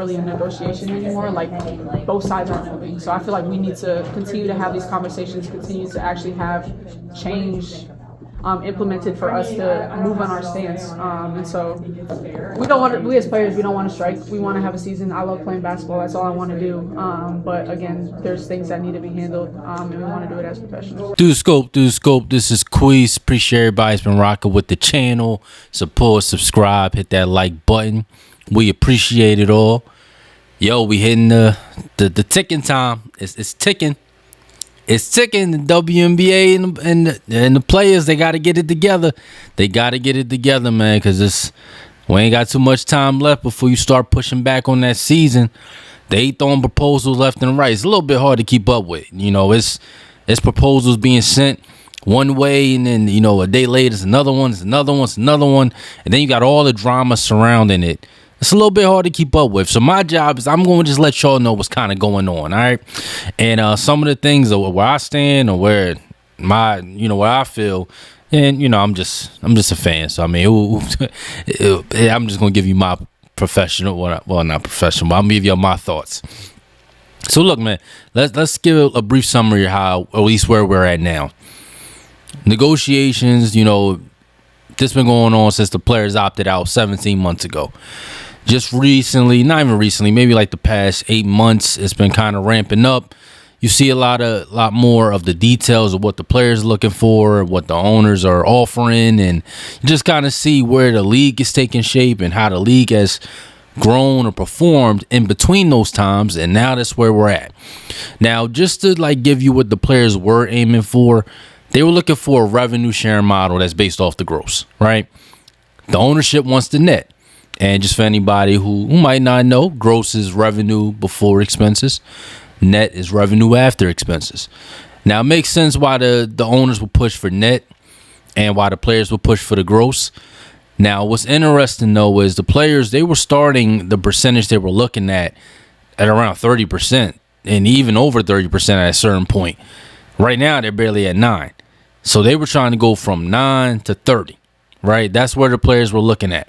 really a negotiation anymore. Like both sides are moving. So I feel like we need to continue to have these conversations, continue to actually have change implemented for us to move on our stance. And so we don't want to, we as players, we don't want to strike. We want to have a season. I love playing basketball. That's all I want to do. But again, there's things that need to be handled, and we want to do it as professionals. Do the scope. This is Quiz. Appreciate everybody's been rocking with the channel. Support, subscribe, hit that like button. We appreciate it all. Yo, we hitting the ticking time. It's ticking. It's ticking. The WNBA and the players, they got to get it together. They got to get it together, man, because we ain't got too much time left before you start pushing back on that season. They throwing proposals left and right. It's a little bit hard to keep up with. You know, it's proposals being sent one way, and then, you know, a day later it's another one, it's another one, it's another one, and then you got all the drama surrounding it. It's a little bit hard to keep up with. So my job is I'm going to just let y'all know what's kind of going on, all right? And some of the things where I stand or where where I feel, and, you know, I'm just a fan. So, I mean, I'm just going to give you my professional, well, not professional, but I'm going to give y'all my thoughts. So, look, man, let's give a brief summary of how, or at least where we're at now. Negotiations, you know, this been going on since the players opted out 17 months ago. Just recently, not even recently, maybe like the past 8 months, it's been kind of ramping up. You see a lot more of the details of what the players are looking for, what the owners are offering, and you just kind of see where the league is taking shape and how the league has grown or performed in between those times, and now that's where we're at. Now, just to like give you what the players were aiming for, they were looking for a revenue sharing model that's based off the gross, right? The ownership wants the net. And just for anybody who might not know, gross is revenue before expenses. Net is revenue after expenses. Now, it makes sense why the owners will push for net and why the players will push for the gross. Now, what's interesting, though, is the players, they were starting the percentage they were looking at around 30% and even over 30% at a certain point. Right now, they're barely at 9%. So they were trying to go from 9 to 30, right? That's where the players were looking at.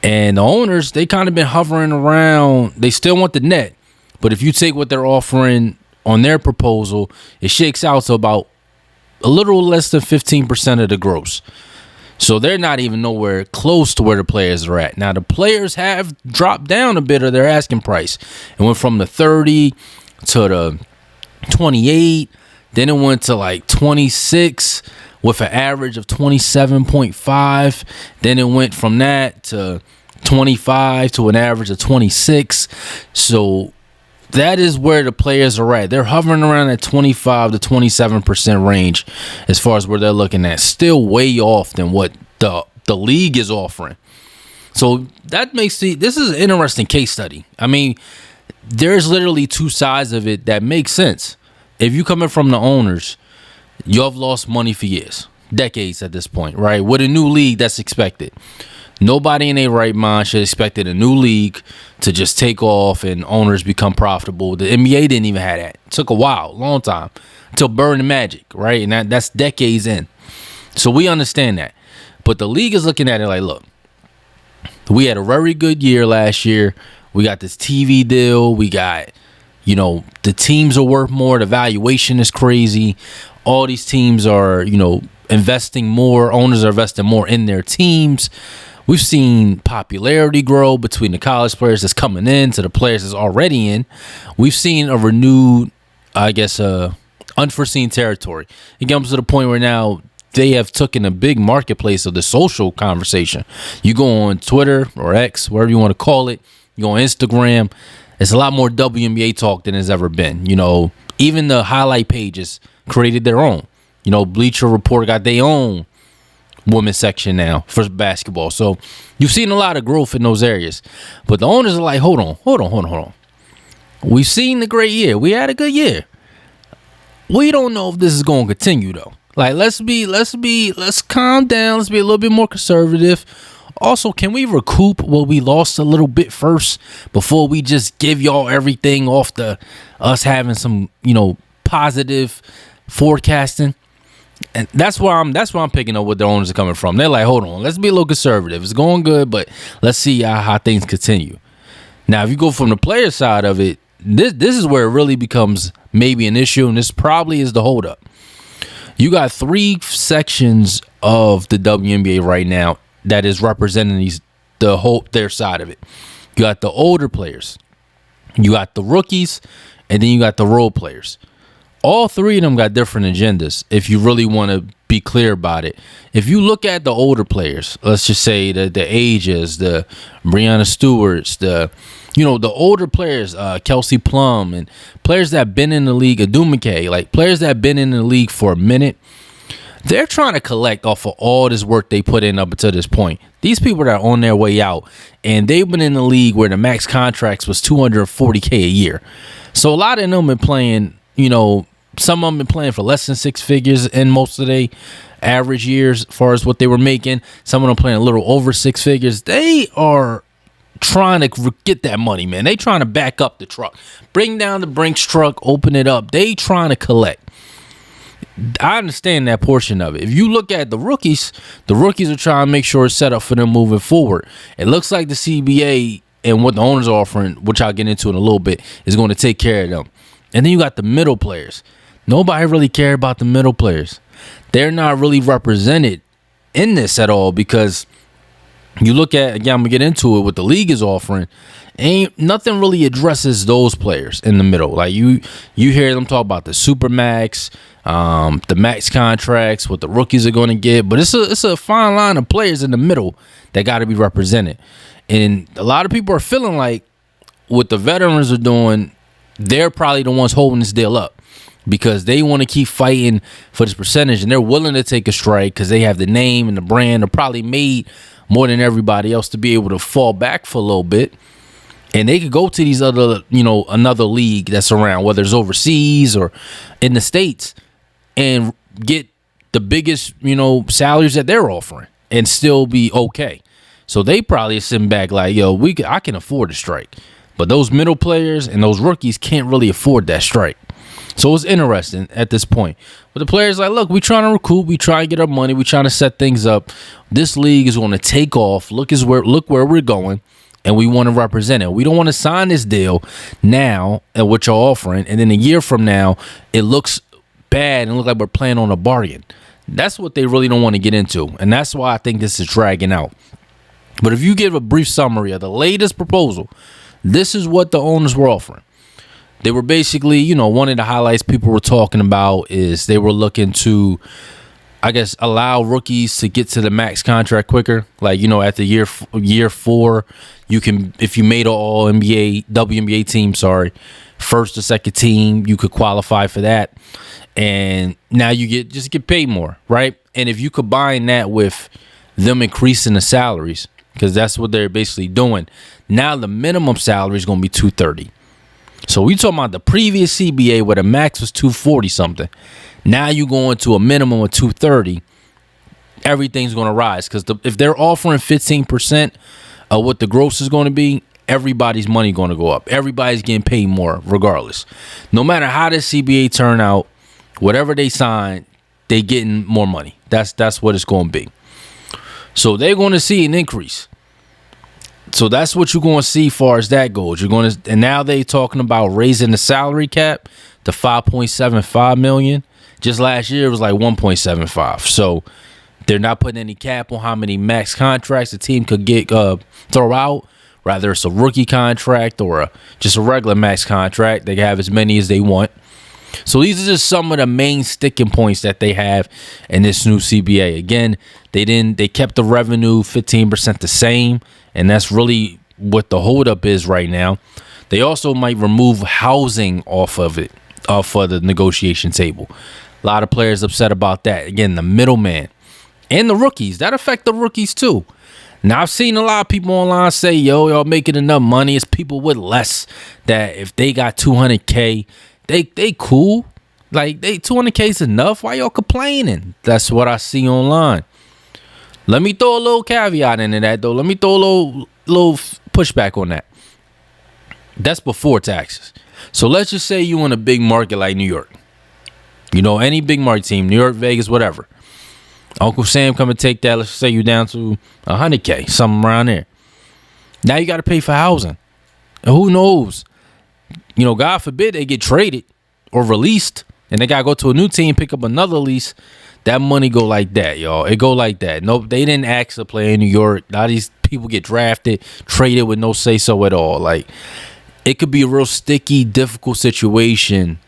And the owners, they kind of been hovering around. They still want the net. But if you take what they're offering on their proposal, it shakes out to about a little less than 15% of the gross. So they're not even nowhere close to where the players are at. Now, the players have dropped down a bit of their asking price. It went from the 30 to the 28. Then it went to like 26 with an average of 27.5. Then it went from that to 25 to an average of 26. So that is where the players are at. They're hovering around that 25 to 27% range as far as where they're looking at. Still way off than what the league is offering. So that makes this is an interesting case study. I mean, there's literally two sides of it that make sense. If you coming from the owners, you've lost money for years, decades at this point, right? With a new league that's expected. Nobody in their right mind should have expected a new league to just take off and owners become profitable. The NBA didn't even have that. It took a while, long time, until Bird and Magic, right? And that's decades in. So we understand that. But the league is looking at it like, look, we had a very good year last year. We got this TV deal. We got, you know, the teams are worth more. The valuation is crazy. All these teams are, you know, investing more. Owners are investing more in their teams. We've seen popularity grow between the college players that's coming in to the players that's already in. We've seen a renewed, I guess, unforeseen territory. It comes to the point where now they have taken a big marketplace of the social conversation. You go on Twitter or X, whatever you want to call it. You go on Instagram. It's a lot more WNBA talk than it's ever been. You know, even the highlight pages created their own. You know, Bleacher Report got their own women's section now for basketball. So you've seen a lot of growth in those areas. But the owners are like, hold on. We've seen the great year. We had a good year. We don't know if this is going to continue, though. Like, let's calm down. Let's be a little bit more conservative. Also, can we recoup what we lost a little bit first before we just give y'all everything off us having some, you know, positive forecasting? And that's why I'm picking up what the owners are coming from. They're like, hold on, let's be a little conservative. It's going good, but let's see how things continue. Now, if you go from the player side of it, this is where it really becomes maybe an issue, and this probably is the holdup. You got 3 sections of the WNBA right now that is representing their side of it. You got the older players, you got the rookies, and then you got the role players. All 3 of them got different agendas, if you really want to be clear about it. If you look at the older players, let's just say the ages, the Breanna Stewarts, the older players, Kelsey Plum, and players that have been in the league, Adu McKay, like players that have been in the league for a minute, they're trying to collect off of all this work they put in up until this point. These people that are on their way out, and they've been in the league where the max contracts was $240K a year. So a lot of them been playing, some of them been playing for less than 6 figures in most of their average years as far as what they were making. Some of them playing a little over 6 figures. They are trying to get that money, man. They trying to back up the truck. Bring down the Brinks truck, open it up. They trying to collect. I understand that portion of it. If you look at the rookies are trying to make sure it's set up for them moving forward. It looks like the CBA and what the owners are offering, which I'll get into in a little bit, is going to take care of them. And then you got the middle players. Nobody really care about the middle players. They're not really represented in this at all, because you look at, again, I'm going to get into it, what the league is offering, ain't nothing really addresses those players in the middle. Like you hear them talk about the Supermax, the max contracts, what the rookies are going to get, but it's a fine line of players in the middle that got to be represented. And a lot of people are feeling like what the veterans are doing, they're probably the ones holding this deal up, because they want to keep fighting for this percentage, and they're willing to take a strike because they have the name and the brand. They're probably made more than everybody else to be able to fall back for a little bit. And they could go to these other, another league that's around, whether it's overseas or in the States, and get the biggest, salaries that they're offering and still be okay. So they probably are sitting back like, I can afford a strike. But those middle players and those rookies can't really afford that strike. So it's interesting at this point. But the players like, look, we trying to recruit, we trying to get our money, we trying to set things up. This league is going to take off. Look where we're going, and we want to represent it. We don't want to sign this deal now at what you're offering, and then a year from now, it looks bad and look like we're playing on a bargain. That's what they really don't want to get into, and that's why I think this is dragging out. But if you give a brief summary of the latest proposal, this is what the owners were offering. They were basically, one of the highlights people were talking about is they were looking to, I guess, allow rookies to get to the max contract quicker. Like, at the year 4, you can, if you made an all WNBA team, first or second team, you could qualify for that. And now you get paid more, right? And if you combine that with them increasing the salaries, because that's what they're basically doing, now the minimum salary is going to be $230. So we talking about the previous CBA where the max was $240 something. Now you go into a minimum of $230. Everything's going to rise, because if they're offering 15% of what the gross is going to be, everybody's money going to go up. Everybody's getting paid more regardless. No matter how this CBA turn out, whatever they sign, they getting more money. That's what it's going to be. So they're going to see an increase. So that's what you're going to see as far as that goes. And now they talking about raising the salary cap to $5.75 million. Just last year it was like 1.75. So they're not putting any cap on how many max contracts the team could get throw out. Rather it's a rookie contract or just a regular max contract. They can have as many as they want. So these are just some of the main sticking points that they have in this new CBA. Again, they kept the revenue 15% the same, and that's really what the holdup is right now. They also might remove housing off of the negotiation table. A lot of players upset about that. Again, the middleman and the rookies, that affect the rookies too. Now, I've seen a lot of people online say, y'all making enough money. It's people with less that if they got $200K, they cool. Like, 200K is enough. Why y'all complaining? That's what I see online. Let me throw a little caveat into that, though. Let me throw a little pushback on that. That's before taxes. So let's just say you in a big market like New York. Any big market team, New York, Vegas, whatever. Uncle Sam come and take that. Let's say you down to $100K, something around there. Now you got to pay for housing. And who knows? God forbid they get traded or released and they got to go to a new team, pick up another lease. That money go like that, y'all. It go like that. Nope, they didn't ask to play in New York. A lot of these people get drafted, traded with no say-so at all. Like, it could be a real sticky, difficult situation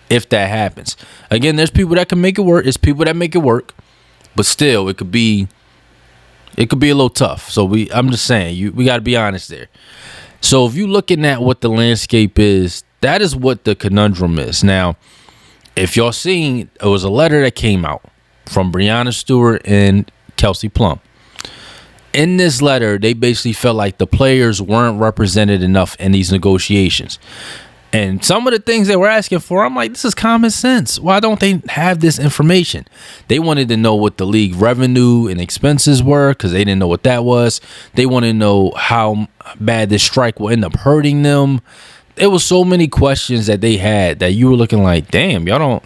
if that happens. Again, there's people that can make it work. There's people that make it work. But still, it could be a little tough. So I'm just saying, we got to be honest there. So if you're looking at what the landscape is, that is what the conundrum is. Now, if y'all seen, it was a letter that came out from Breanna Stewart and Kelsey Plum. In this letter, they basically felt like the players weren't represented enough in these negotiations. And some of the things they were asking for, I'm like, this is common sense. Why don't they have this information? They wanted to know what the league revenue and expenses were because they didn't know what that was. They wanted to know how bad this strike will end up hurting them. There was so many questions that they had that you were looking like, damn, y'all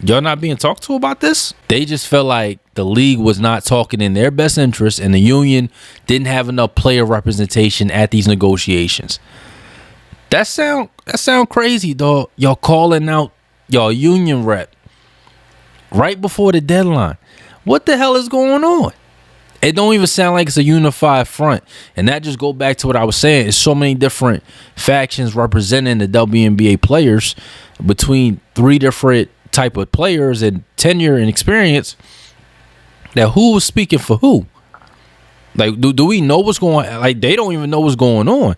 not being talked to about this? They just felt like the league was not talking in their best interest and the union didn't have enough player representation at these negotiations. That sound crazy, dog. Y'all calling out y'all union rep right before the deadline. What the hell is going on? It don't even sound like it's a unified front. And that just go back to what I was saying. There's so many different factions representing the WNBA players between three different type of players and tenure and experience. That who was speaking for who? Like, do we know what's going on? Like, they don't even know what's going on.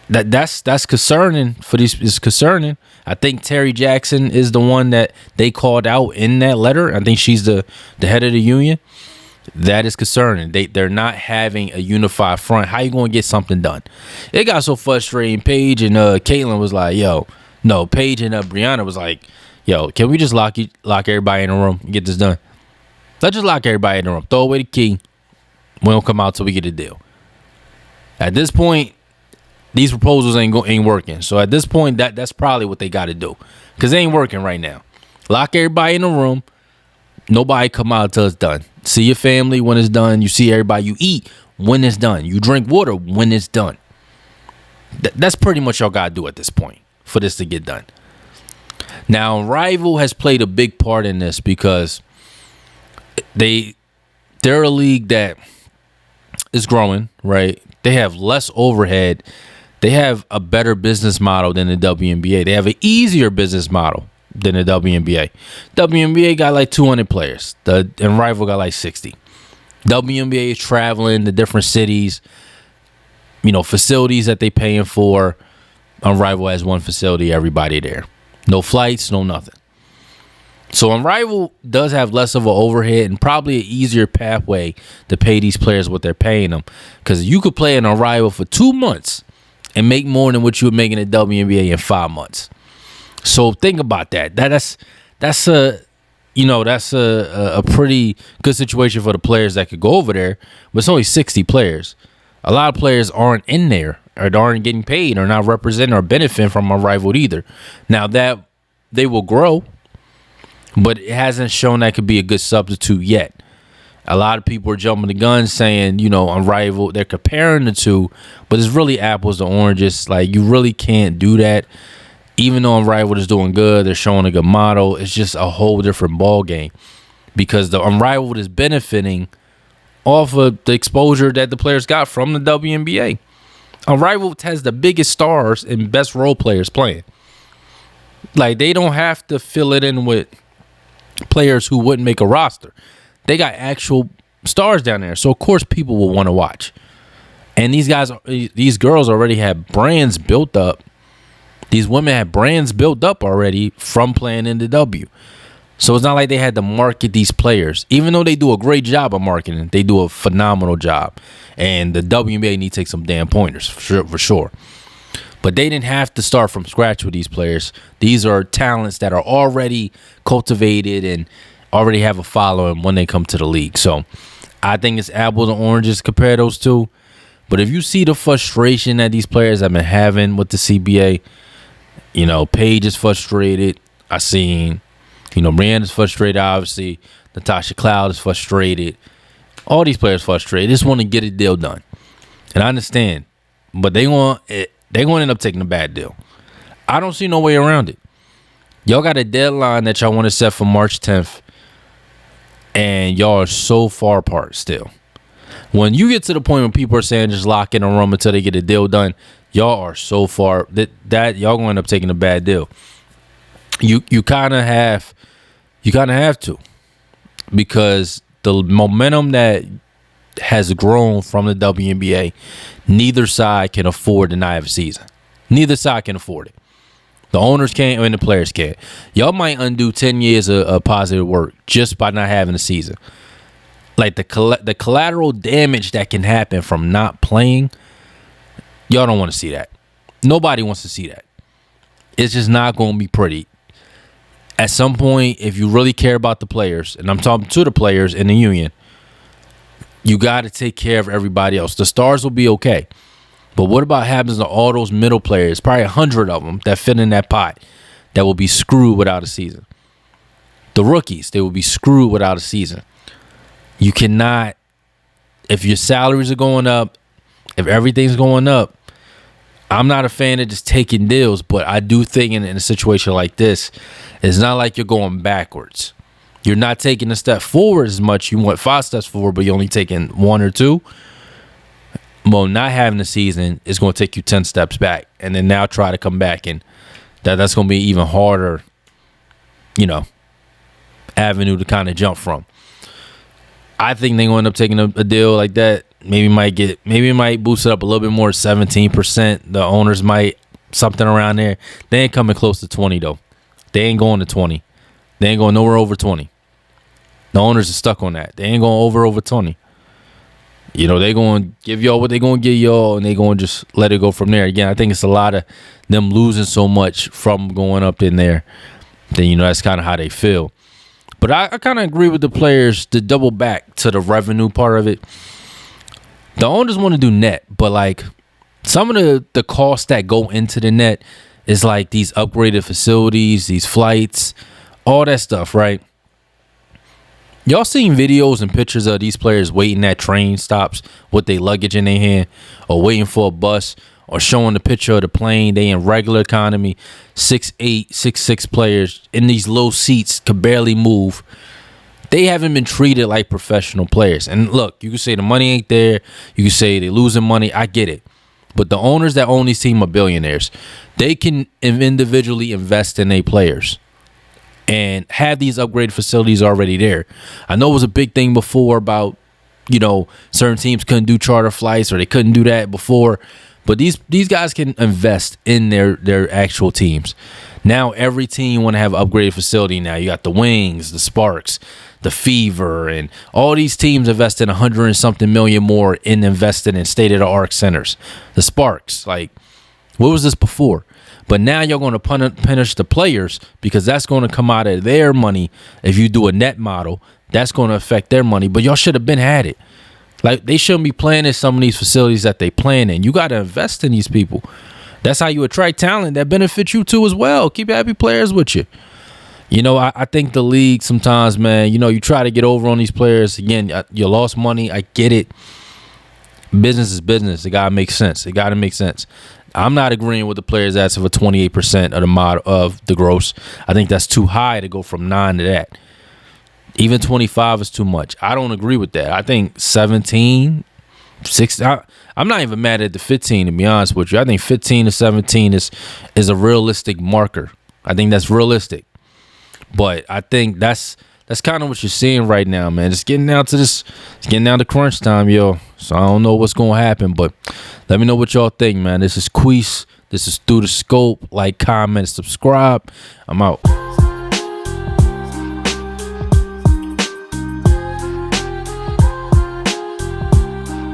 That's concerning for these. It's concerning. I think Terry Jackson is the one that they called out in that letter. I think she's the head of the union. That is concerning. They're not having a unified front. How you going to get something done? It got so frustrating. Paige and Caitlin was like, "Yo, no." Paige and Brianna was like, "Yo, can we just lock everybody in a room and get this done? Let's just lock everybody in a room. Throw away the key. We don't come out till we get a deal." At this point, these proposals ain't working. So at this point, that's probably what they got to do, because they ain't working right now. Lock everybody in a room. Nobody come out till it's done. See your family when it's done. You see everybody. You eat when it's done. You drink water when it's done. That's pretty much y'all got to do at this point for this to get done. Now, Rival has played a big part in this because they're a league that is growing, right? They have less overhead. They have a better business model than the WNBA. They have an easier business model than the WNBA. WNBA got like 200 players. And Rival got like 60. WNBA is traveling to different cities, facilities that they paying for. Rival has one facility, everybody there. No flights, no nothing. So Rival does have less of an overhead and probably an easier pathway to pay these players what they're paying them. Because you could play in Rival for 2 months and make more than what you were making at WNBA in 5 months. So think about that. That's a pretty good situation for the players that could go over there. But it's only 60 players. A lot of players aren't in there or aren't getting paid or not representing or benefiting from Rival either. Now that they will grow, but it hasn't shown that could be a good substitute yet. A lot of people are jumping the gun saying, on Rival, they're comparing the two, but it's really apples to oranges. Like, you really can't do that. Even though Unrivaled is doing good, they're showing a good model, it's just a whole different ball game because the Unrivaled is benefiting off of the exposure that the players got from the WNBA. Unrivaled has the biggest stars and best role players playing. Like, they don't have to fill it in with players who wouldn't make a roster. They got actual stars down there, so of course people will want to watch. And these girls already have brands built up. These women have brands built up already from playing in the W. So it's not like they had to market these players. Even though they do a great job of marketing, they do a phenomenal job. And the WNBA need to take some damn pointers for sure. But they didn't have to start from scratch with these players. These are talents that are already cultivated and already have a following when they come to the league. So I think it's apples and oranges to compare those two. But if you see the frustration that these players have been having with the CBA, Paige is frustrated. I seen, Brianna's frustrated, obviously. Natasha Cloud is frustrated. All these players frustrated. They just want to get a deal done. And I understand but they going to end up taking a bad deal. I don't see no way around it. Y'all got a deadline that y'all want to set for March 10th, and y'all are so far apart still. When you get to the point where people are saying just lock in a room until they get a deal done, y'all are so far that y'all going to end up taking a bad deal. You kind of have to, because the momentum that has grown from the WNBA, neither side can afford to not have a season. Neither side can afford it. The owners can't and the players can't. Y'all might undo 10 years of positive work just by not having a season. Like the collateral damage that can happen from not playing, y'all don't want to see that. Nobody wants to see that. It's just not going to be pretty. At some point, if you really care about the players, and I'm talking to the players in the union, you got to take care of everybody else. The stars will be okay. But what about happens to all those middle players, probably 100 of them that fit in that pot, that will be screwed without a season? The rookies, they will be screwed without a season. You cannot, if your salaries are going up, if everything's going up, I'm not a fan of just taking deals, but I do think in a situation like this, it's not like you're going backwards. You're not taking a step forward as much. You want 5 steps forward, but you're only taking 1 or 2. Well, not having a season is going to take you 10 steps back, and then now try to come back, and that's going to be even harder, avenue to kind of jump from. I think they're going to end up taking a deal like that. Maybe it might boost it up a little bit more, 17%. The owners might, something around there. They ain't coming close to 20 though. They ain't going to 20. They ain't going nowhere over 20. The owners are stuck on that. They ain't going over 20. They going to give y'all what they going to give y'all, and they going to just let it go from there. Again, I think it's a lot of them losing so much from going up in there. Then, that's kind of how they feel. But I kind of agree with the players to double back to the revenue part of it. The owners want to do net, but like some of the costs that go into the net is like these upgraded facilities, these flights, all that stuff, right? Y'all seen videos and pictures of these players waiting at train stops with their luggage in their hand, or waiting for a bus, or showing the picture of the plane. They in regular economy, 6'8", 6'6" players in these low seats, could barely move. They haven't been treated like professional players. And look, you can say the money ain't there. You can say they losing money. I get it. But the owners that own these teams are billionaires. They can individually invest in their players and have these upgraded facilities already there. I know it was a big thing before about, certain teams couldn't do charter flights, or they couldn't do that before. But these guys can invest in their actual teams. Now every team want to have an upgraded facility now. You got the Wings, the Sparks, the Fever, and all these teams invested 100 and something million more in investing in state-of-the-art centers. The Sparks, like, what was this before? But now you're going to punish the players, because that's going to come out of their money. If you do a net model, that's going to affect their money. But y'all should have been had it. Like, they shouldn't be playing in some of these facilities that they playing in. You got to invest in these people. That's how you attract talent that benefits you too as well. Keep happy players with you. I think the league sometimes, man, you try to get over on these players. Again, you lost money. I get it. Business is business. It got to make sense. I'm not agreeing with the players asking for 28% of the model of the gross. I think that's too high to go from 9 to that. Even 25 is too much. I don't agree with that. I think 17, 16. I'm not even mad at the 15, to be honest with you. I think 15 to 17 is a realistic marker. I think that's realistic. But I think that's kind of what you're seeing right now, man. It's getting down to crunch time, yo. So I don't know what's going to happen, but let me know what y'all think, man. This is Queese. This is Through the Scope. Like, comment, subscribe. I'm out.